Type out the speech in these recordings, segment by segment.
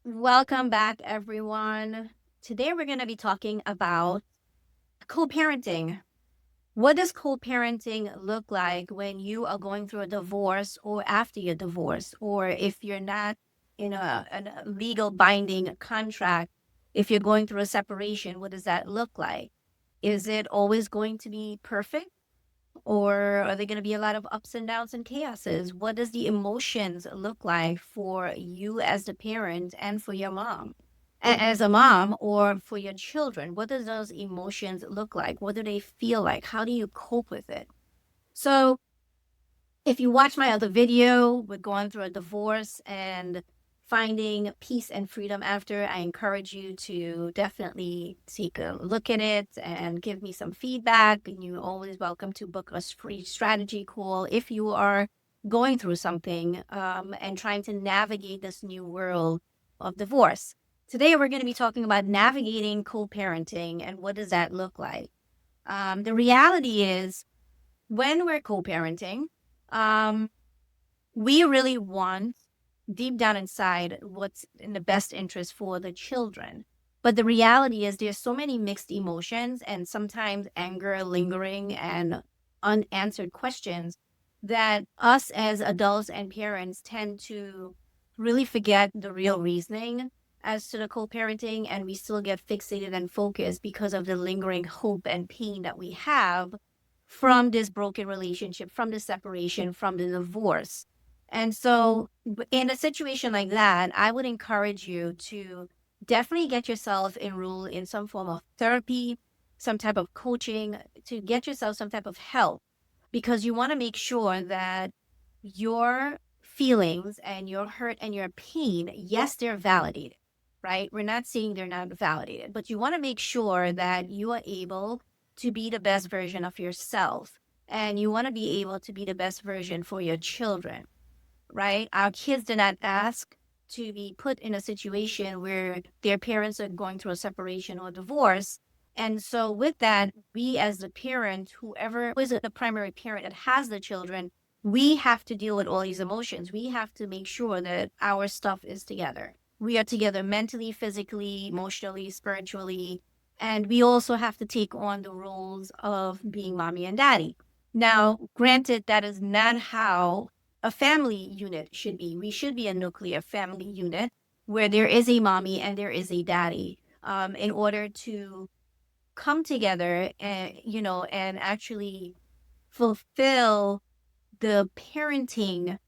Welcome back, everyone. Today we're going to be talking about co-parenting. What does co-parenting look like when you are going through a divorce or after your divorce, or if you're not in a legal binding contract, if you're going through a separation, what does that look like? Is it always going to be perfect? Or are there going to be a lot of ups and downs and chaoses? What does the emotions look like for you as the parent and for your mom? As a mom or for your children, what does those emotions look like? What do they feel like? How do you cope with it? So if you watch my other video with going through a divorce and finding peace and freedom after, I encourage you to definitely take a look at it and give me some feedback. And you're always welcome to book a free strategy call if you are going through something and trying to navigate this new world of divorce. Today, we're going to be talking about navigating co-parenting and what does that look like. The reality is when we're co-parenting, um, we really want deep down inside what's in the best interest for the children. But the reality is there's so many mixed emotions and sometimes anger lingering and unanswered questions that us as adults and parents tend to really forget the real reasoning as to the co-parenting, and we still get fixated and focused because of the lingering hope and pain that we have from this broken relationship, from the separation, from the divorce. And so, in a situation like that, I would encourage you to definitely get yourself enrolled in some form of therapy, some type of coaching, to get yourself some type of help, because you want to make sure that your feelings and your hurt and your pain, yes, they're validated, right? We're not saying they're not validated, but you want to make sure that you are able to be the best version of yourself. And you want to be able to be the best version for your children, right? Our kids did not ask to be put in a situation where their parents are going through a separation or divorce. And so, with that, we as the parent, whoever is the primary parent that has the children, we have to deal with all these emotions. We have to make sure that our stuff is together. We are together mentally, physically, emotionally, spiritually. And we also have to take on the roles of being mommy and daddy. Now, granted, that is not how a family unit should be. We should be a nuclear family unit where there is a mommy and there is a daddy, in order to come together and and actually fulfill the parenting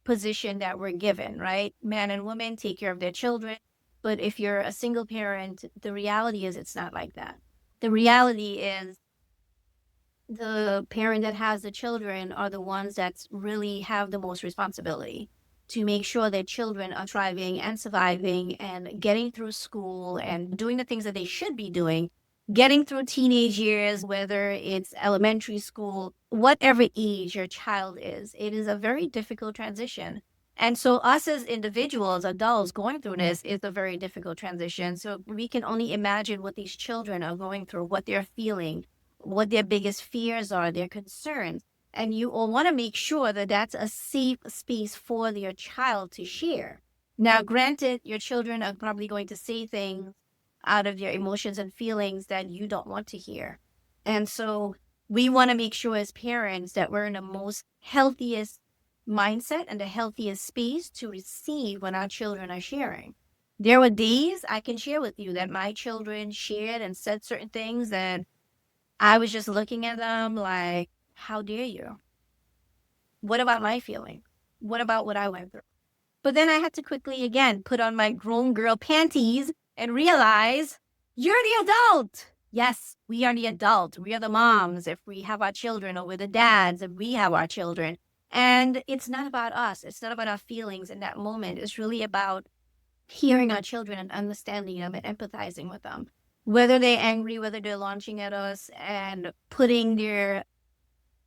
position that we're given. Right, man and woman take care of their children, but if you're a single parent, the reality is it's not like that. The reality is the parent that has the children are the ones that really have the most responsibility to make sure their children are thriving and surviving and getting through school and doing the things that they should be doing, getting through teenage years, whether it's elementary school, whatever age your child is. It is a very difficult transition. And so, us as individuals, adults going through this is a very difficult transition. So, we can only imagine what these children are going through, what they're feeling, what their biggest fears are, their concerns. And you all want to make sure that that's a safe space for your child to share. Now, granted, your children are probably going to say things out of their emotions and feelings that you don't want to hear. And so we want to make sure as parents that we're in the most healthiest mindset and the healthiest space to receive when our children are sharing. There were days I can share with you that my children shared and said certain things that I was just looking at them like, how dare you? What about my feeling? What about what I went through? But then I had to quickly again put on my grown girl panties and realize you're the adult. Yes, we are the adult. We are the moms if we have our children, or we're the dads if we have our children. And it's not about us. It's not about our feelings in that moment. It's really about hearing our children and understanding them and empathizing with them. Whether they're angry, whether they're launching at us and putting their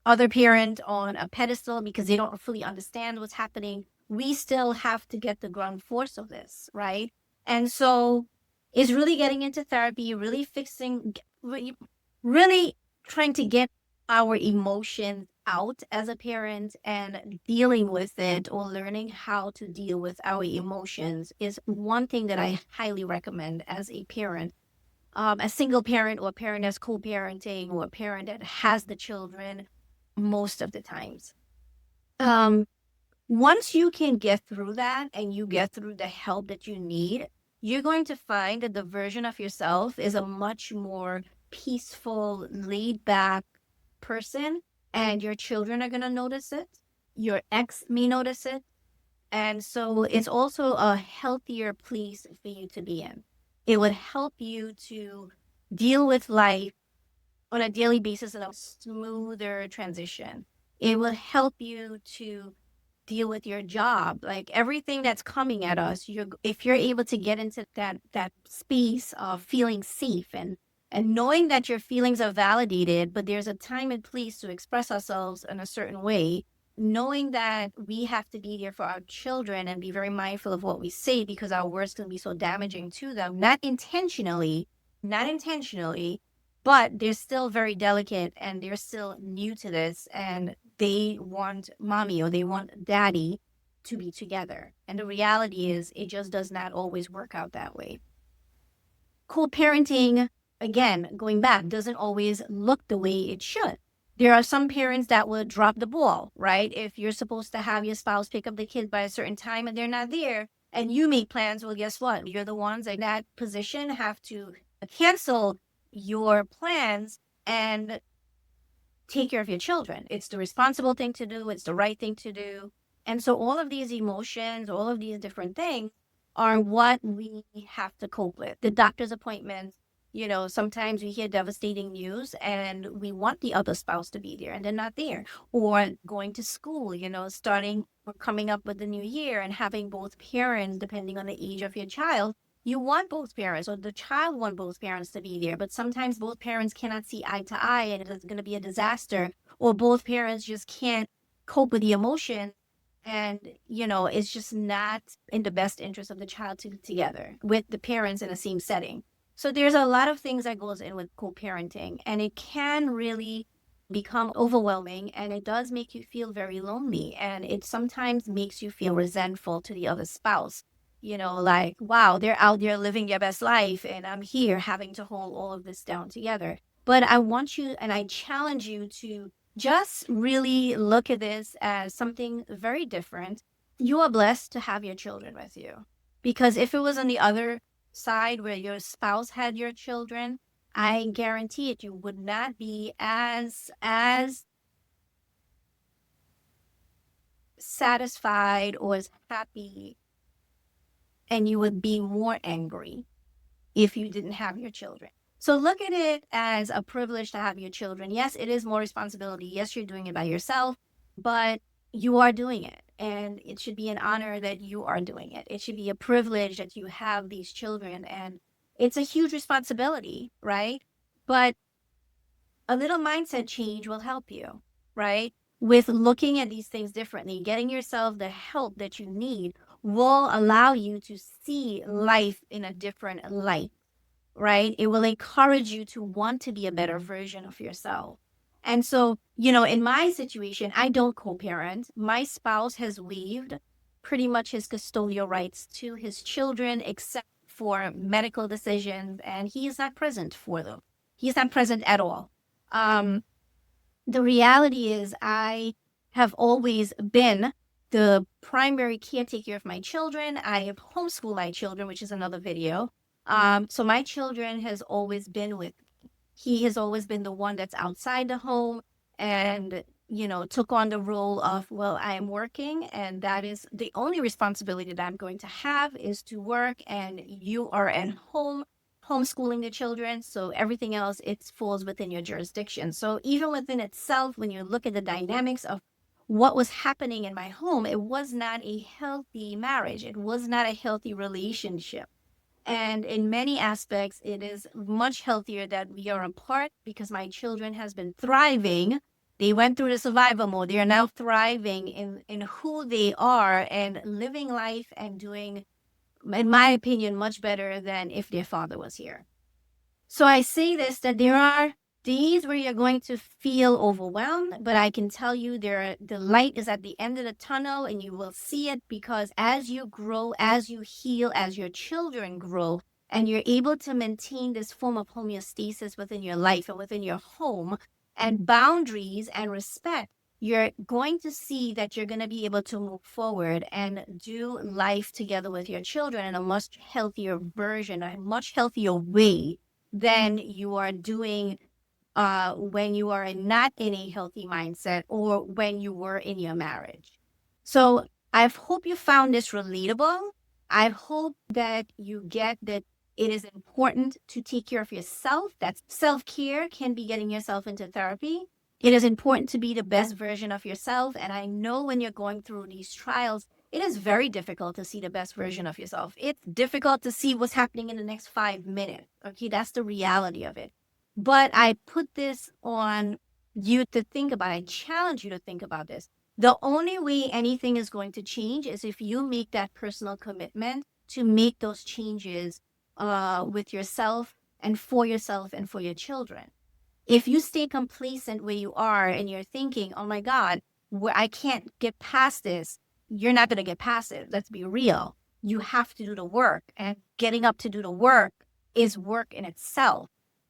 other parent on a pedestal because they don't fully understand what's happening, we still have to get the ground force of this, right? And so it's really getting into therapy, really fixing, really trying to get our emotions out as a parent and dealing with it or learning how to deal with our emotions is one thing that I highly recommend as a parent. A single parent or a parent that's co-parenting or a parent that has the children most of the times. Um, Once you can get through that and you get through the help that you need, you're going to find that the version of yourself is a much more peaceful, laid back person, and your children are going to notice it. Your ex may notice it. And so it's also a healthier place for you to be in. It would help you to deal with life on a daily basis in a smoother transition. It will help you to deal with your job, like everything that's coming at us. If you're able to get into that space of feeling safe and knowing that your feelings are validated, but there's a time and place to express ourselves in a certain way, knowing that we have to be there for our children and be very mindful of what we say because our words can be so damaging to them, not intentionally, but they're still very delicate and they're still new to this and they want mommy or they want daddy to be together. And the reality is, it just does not always work out that way. Co-parenting, again, going back, doesn't always look the way it should. There are some parents that would drop the ball, right? If you're supposed to have your spouse pick up the kid by a certain time and they're not there, and you make plans, well, guess what? You're the ones in that position have to cancel your plans and take care of your children. It's the responsible thing to do, it's the right thing to do. And so all of these emotions, all of these different things are what we have to cope with. The doctor's appointments, sometimes we hear devastating news and we want the other spouse to be there and they're not there. Or going to school, starting or coming up with the new year and having both parents, depending on the age of your child, you want both parents or the child want both parents to be there, but sometimes both parents cannot see eye to eye and it's going to be a disaster, or both parents just can't cope with the emotion, and it's just not in the best interest of the child to be together with the parents in the same setting. So there's a lot of things that goes in with co-parenting, and it can really become overwhelming, and it does make you feel very lonely, and it sometimes makes you feel resentful to the other spouse, like, wow, they're out there living their best life and I'm here having to hold all of this down together. But I want you and I challenge you to just really look at this as something very different. You are blessed to have your children with you, because if it was on the other side where your spouse had your children, I guarantee it, you would not be as satisfied or as happy, and you would be more angry if you didn't have your children. So look at it as a privilege to have your children. Yes, it is more responsibility. Yes, you're doing it by yourself, but you are doing it. And it should be an honor that you are doing it. It should be a privilege that you have these children. And it's a huge responsibility, right? But a little mindset change will help you, right? With looking at these things differently, getting yourself the help that you need will allow you to see life in a different light, right? It will encourage you to want to be a better version of yourself. And so, in my situation, I don't co-parent. My spouse has waived pretty much his custodial rights to his children, except for medical decisions, and he is not present for them. He's not present at all. Um, the reality is, I have always been the primary caretaker of my children. I have homeschooled my children, which is another video. So my children has always been with me. He has always been the one that's outside the home and, took on the role of, well, I am working and that is the only responsibility that I'm going to have is to work, and you are at home homeschooling the children. So everything else, it falls within your jurisdiction. So even within itself, when you look at the dynamics of what was happening in my home, it was not a healthy marriage. It was not a healthy relationship. And in many aspects, it is much healthier that we are apart because my children has been thriving. They went through the survival mode. They are now thriving in who they are and living life and doing, in my opinion, much better than if their father was here. So I say this, that there are days where you're going to feel overwhelmed, but I can tell you the light is at the end of the tunnel and you will see it, because as you grow, as you heal, as your children grow, and you're able to maintain this form of homeostasis within your life and within your home, and boundaries and respect, you're going to see that you're going to be able to move forward and do life together with your children in a much healthier version, a much healthier way than you are doing when you are not in a healthy mindset or when you were in your marriage. So I hope you found this relatable. I hope that you get that it is important to take care of yourself. That self care can be getting yourself into therapy. It is important to be the best version of yourself. And I know when you're going through these trials, it is very difficult to see the best version of yourself. It's difficult to see what's happening in the next 5 minutes. Okay, that's the reality of it. But I put this on you to think about. I challenge you to think about this. The only way anything is going to change is if you make that personal commitment to make those changes with yourself and for your children. If you stay complacent where you are and you're thinking, oh my God, I can't get past this, you're not going to get past it. Let's be real. You have to do the work, and getting up to do the work is work in itself,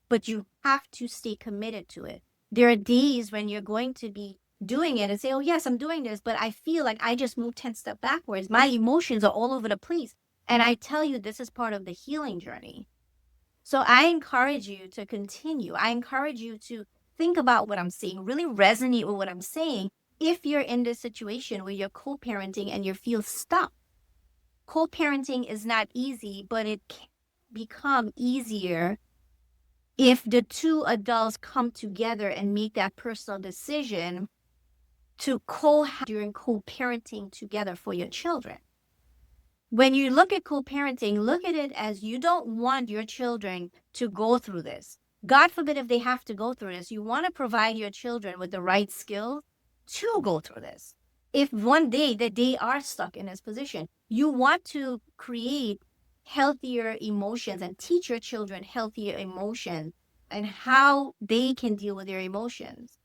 but you have to stay committed to it. There are days when you're going to be doing it and say, oh, yes, I'm doing this, but I feel like I just moved 10 steps backwards. My emotions are all over the place. And I tell you, this is part of the healing journey. So I encourage you to continue. I encourage you to think about what I'm saying, really resonate with what I'm saying. If you're in this situation where you're co-parenting and you feel stuck, co-parenting is not easy, but it can become easier if the two adults come together and make that personal decision to during co-parenting together for your children. When you look at co-parenting, look at it as you don't want your children to go through this. God forbid if they have to go through this. You want to provide your children with the right skills to go through this. If one day that they are stuck in this position, you want to create healthier emotions and teach your children healthier emotions and how they can deal with their emotions,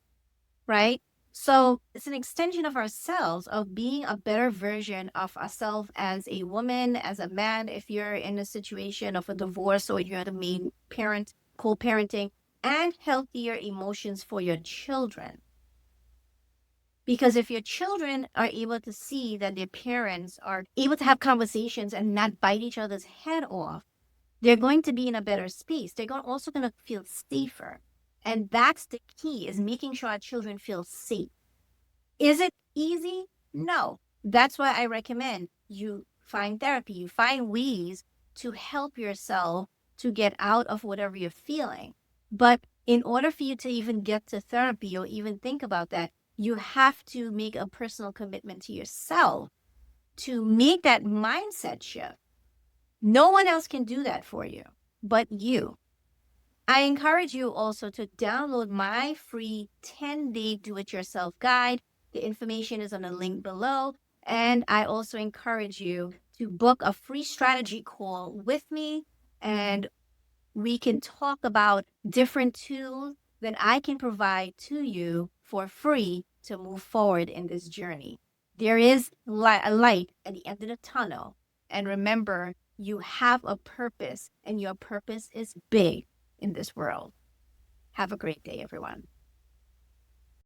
right? So it's an extension of ourselves, of being a better version of ourselves as a woman, as a man, if you're in a situation of a divorce or you're the main parent, co-parenting, and healthier emotions for your children. Because if your children are able to see that their parents are able to have conversations and not bite each other's head off, they're going to be in a better space. They're also going to feel safer. And that's the key, is making sure our children feel safe. Is it easy? No. That's why I recommend you find therapy. You find ways to help yourself to get out of whatever you're feeling. But in order for you to even get to therapy or even think about that, you have to make a personal commitment to yourself to make that mindset shift. No one else can do that for you but you. I encourage you also to download my free 10-day do-it-yourself guide. The information is on the link below. And I also encourage you to book a free strategy call with me, and we can talk about different tools that I can provide to you for free to move forward in this journey. There is a light at the end of the tunnel. And remember, you have a purpose, and your purpose is big in this world. Have a great day, everyone.